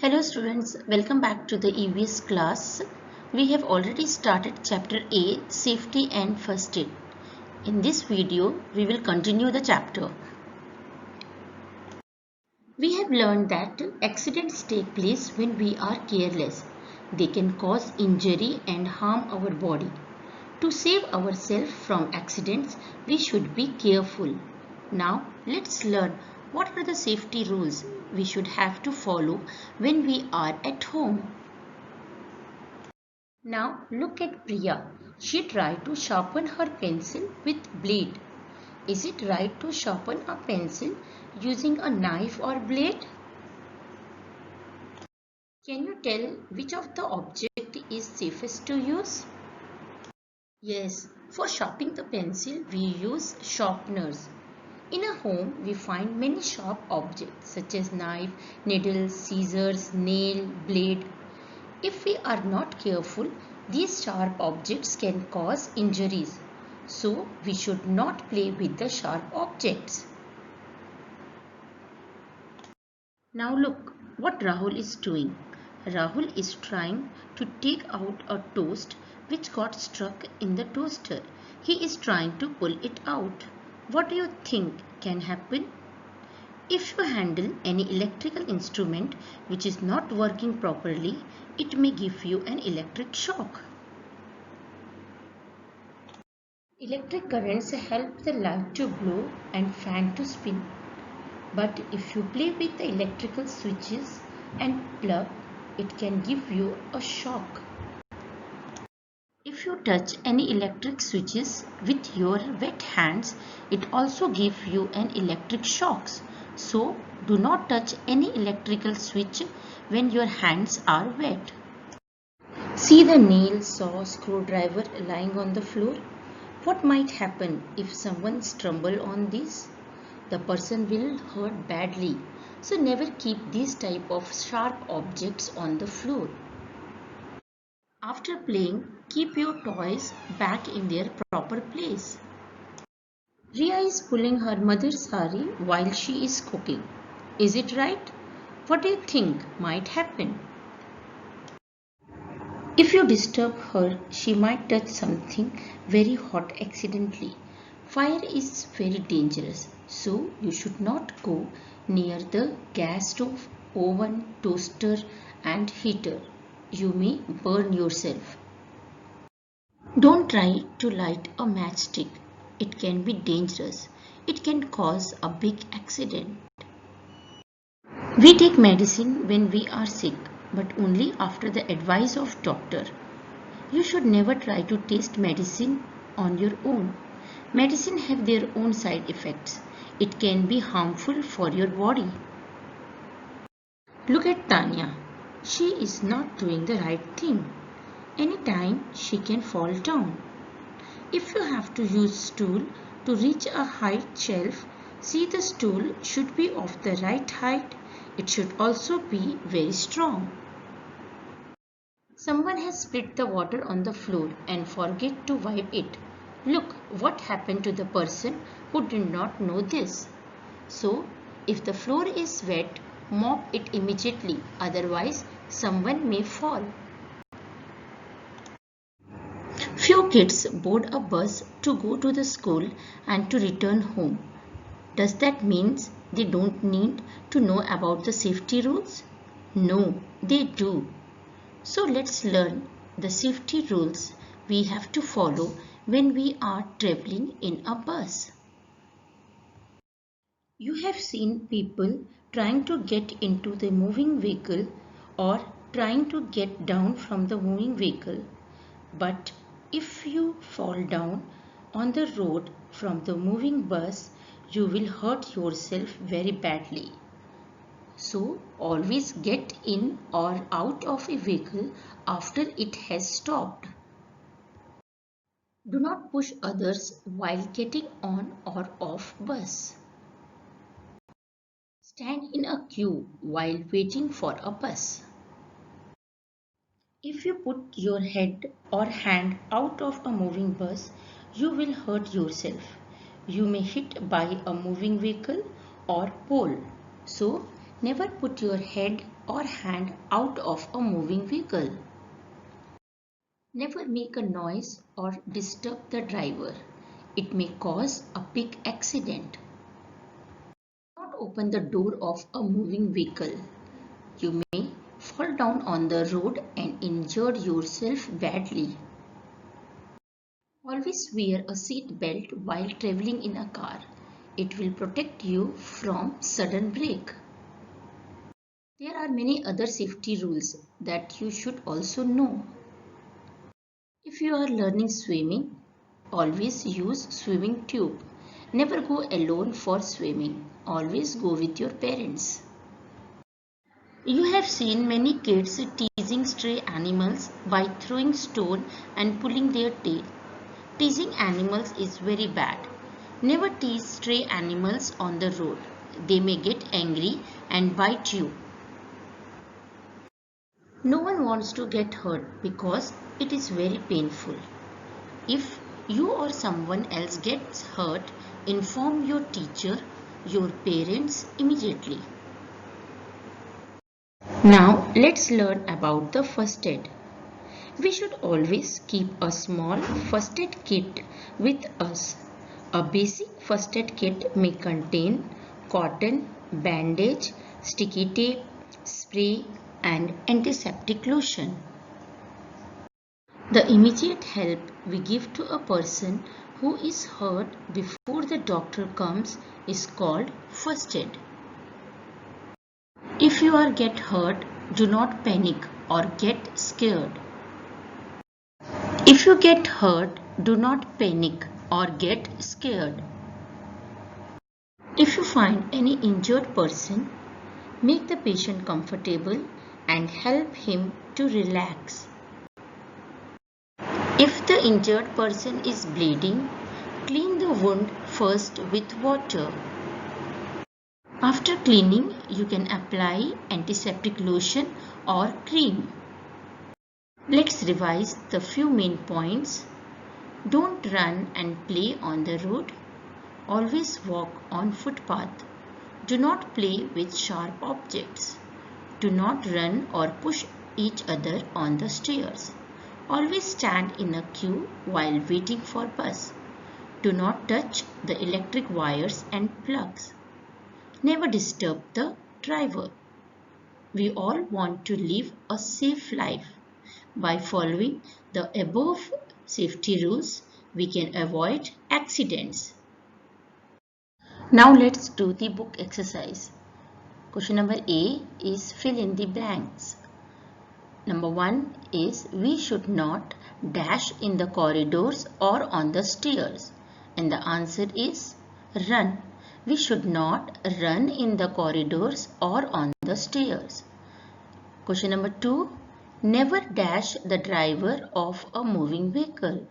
Hello students, welcome back to the EVS class. We have already started chapter A, Safety and First Aid. In this video, we will continue the chapter. We have learned that accidents take place when we are careless. They can cause injury and harm our body. To save ourselves from accidents, we should be careful. Now, let's learn what are the safety rules we should have to follow when we are at home. Now, look at Priya. She tried to sharpen her pencil with blade. Is it right to sharpen a pencil using a knife or blade? Can you tell which of the object is safest to use? Yes, for sharpening the pencil, we use sharpeners. In a home, we find many sharp objects such as knife, needle, scissors, nail, blade. If we are not careful, these sharp objects can cause injuries. So, we should not play with the sharp objects. Now look what Rahul is doing. Rahul is trying to take out a toast which got stuck in the toaster. He is trying to pull it out. What do you think can happen? If you handle any electrical instrument which is not working properly, it may give you an electric shock. Electric currents help the light to blow and fan to spin. But if you play with the electrical switches and plug, it can give you a shock. If you touch any electric switches with your wet hands, it also gives you an electric shocks. So, do not touch any electrical switch when your hands are wet. See the nail, saw, screwdriver lying on the floor. What might happen if someone stumble on this? The person will hurt badly. So never keep these type of sharp objects on the floor. After playing, keep your toys back in their proper place. Riya is pulling her mother's sari while she is cooking. Is it right? What do you think might happen? If you disturb her, she might touch something very hot accidentally. Fire is very dangerous, so you should not go near the gas stove, oven, toaster and heater. You may burn yourself. Don't try to light a matchstick. It can be dangerous. It can cause a big accident. We take medicine when we are sick, but only after the advice of doctor. You should never try to taste medicine on your own. Medicine have their own side effects. It can be harmful for your body. Look at Tanya. She is not doing the right thing. Anytime she can fall down. If you have to use stool to reach a high shelf, see the stool should be of the right height. It should also be very strong. Someone has spilled the water on the floor and forget to wipe it. Look what happened to the person who did not know this. So, if the floor is wet, mop it immediately, otherwise someone may fall. Few kids board a bus to go to the school and to return home. Does that mean they don't need to know about the safety rules? No, they do. So let's learn the safety rules we have to follow when we are traveling in a bus. You have seen people trying to get into the moving vehicle or trying to get down from the moving vehicle. But if you fall down on the road from the moving bus, you will hurt yourself very badly. So always get in or out of a vehicle after it has stopped. Do not push others while getting on or off bus. Stand in a queue while waiting for a bus. If you put your head or hand out of a moving bus, you will hurt yourself. You may hit by a moving vehicle or pole. So, never put your head or hand out of a moving vehicle. Never make a noise or disturb the driver. It may cause a big accident. Do not open the door of a moving vehicle. You may fall down on the road and injure yourself badly. Always wear a seat belt while traveling in a car. It will protect you from sudden brake. There are many other safety rules that you should also know. If you are learning swimming, always use swimming tube. Never go alone for swimming. Always go with your parents. You have seen many kids teasing stray animals by throwing stone and pulling their tail. Teasing animals is very bad. Never tease stray animals on the road. They may get angry and bite you. No one wants to get hurt because it is very painful. If you or someone else gets hurt, inform your teacher, your parents immediately. Now let's learn about the first aid. We should always keep a small first aid kit with us. A basic first aid kit may contain cotton, bandage, sticky tape, spray and antiseptic lotion. The immediate help we give to a person who is hurt before the doctor comes is called first aid. If you are get hurt, do not panic or get scared. If you get hurt, do not panic or get scared. If you find any injured person, make the patient comfortable and help him to relax. If the injured person is bleeding, clean the wound first with water. After cleaning, you can apply antiseptic lotion or cream. Let's revise the few main points. Don't run and play on the road. Always walk on footpath. Do not play with sharp objects. Do not run or push each other on the stairs. Always stand in a queue while waiting for bus. Do not touch the electric wires and plugs. Never disturb the driver. We all want to live a safe life. By following the above safety rules, we can avoid accidents. Now let's do the book exercise. Question number A is fill in the blanks. Number 1 is we should not dash in the corridors or on the stairs. And the answer is run. We should not run in the corridors or on the stairs. Question number 2. Never dash the driver of a moving vehicle.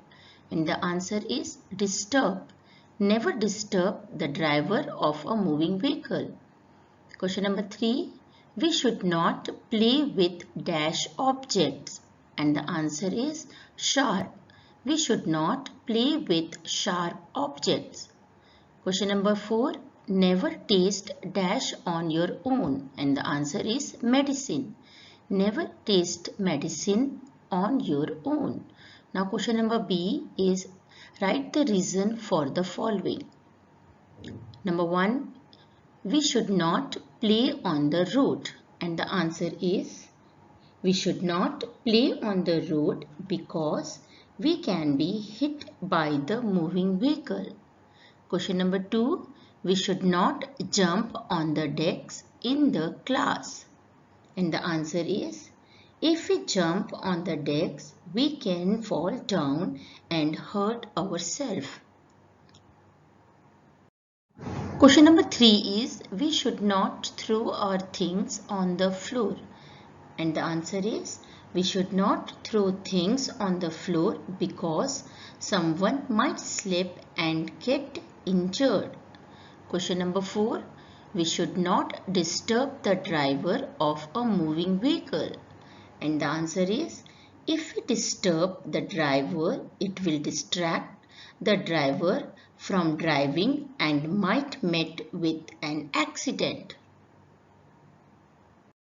And the answer is disturb. Never disturb the driver of a moving vehicle. Question number 3. We should not play with dash objects. And the answer is sharp. We should not play with sharp objects. Question number 4. Never taste dash on your own. And the answer is medicine. Never taste medicine on your own. Now question number B is write the reason for the following. Number 1. We should not play on the road. And the answer is we should not play on the road because we can be hit by the moving vehicle. Question number 2. We should not jump on the desks in the class. And the answer is if we jump on the desks, we can fall down and hurt ourselves. Question number 3 is we should not throw our things on the floor. And the answer is we should not throw things on the floor because someone might slip and get injured. Question number 4. We should not disturb the driver of a moving vehicle. And the answer is if we disturb the driver, it will distract the driver from driving and might meet with an accident.